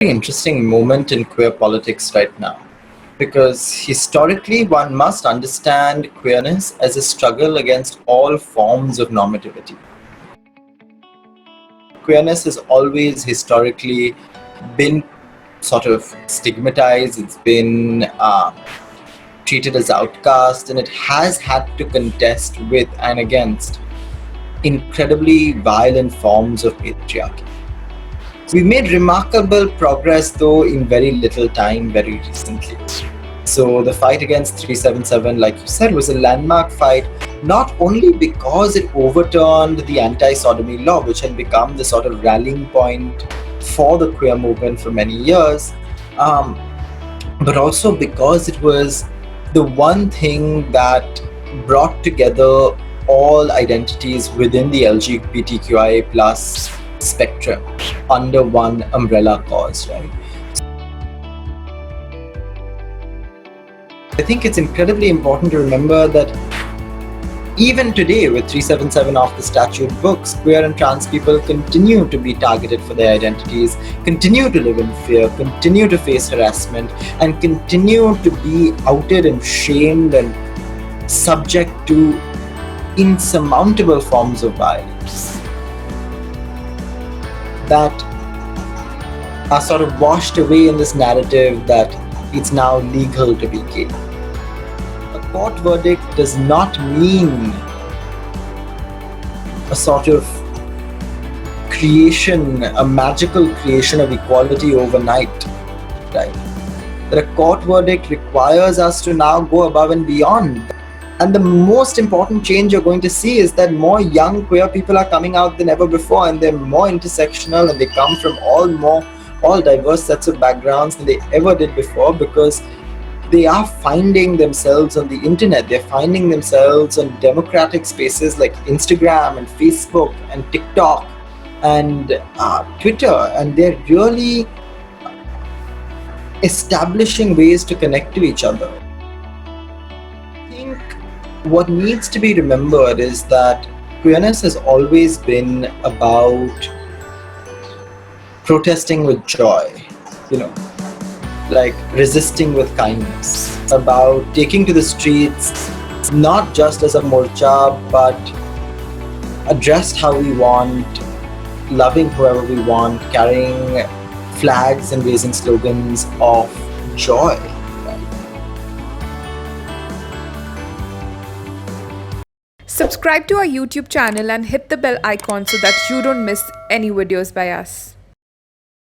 Very interesting moment in queer politics right now, because historically one must understand queerness as a struggle against all forms of normativity. Queerness has always historically been sort of stigmatized, it's been treated as outcast, and it has had to contest with and against incredibly violent forms of patriarchy. We made remarkable progress, though, in very little time, very recently. So the fight against 377, like you said, was a landmark fight, not only because it overturned the anti-sodomy law, which had become the sort of rallying point for the queer movement for many years, but also because it was the one thing that brought together all identities within the LGBTQIA plus spectrum under one umbrella cause, right? I think it's incredibly important to remember that even today, with 377 off the statute books, queer and trans people continue to be targeted for their identities, continue to live in fear, continue to face harassment, and continue to be outed and shamed and subject to insurmountable forms of violence that are sort of washed away in this narrative that it's now legal to be gay. A court verdict does not mean a sort of creation, a magical creation of equality overnight, right? That a court verdict requires us to now go above and beyond. And the most important change you're going to see is that more young queer people are coming out than ever before, and they're more intersectional, and they come from all diverse sets of backgrounds than they ever did before, because they are finding themselves on the internet. They're finding themselves on democratic spaces like Instagram and Facebook and TikTok and Twitter, and they're really establishing ways to connect to each other. I think what needs to be remembered is that queerness has always been about protesting with joy, like resisting with kindness, about taking to the streets, not just as a morcha, but addressed how we want, loving whoever we want, carrying flags and raising slogans of joy. Subscribe to our YouTube channel and hit the bell icon so that you don't miss any videos by us.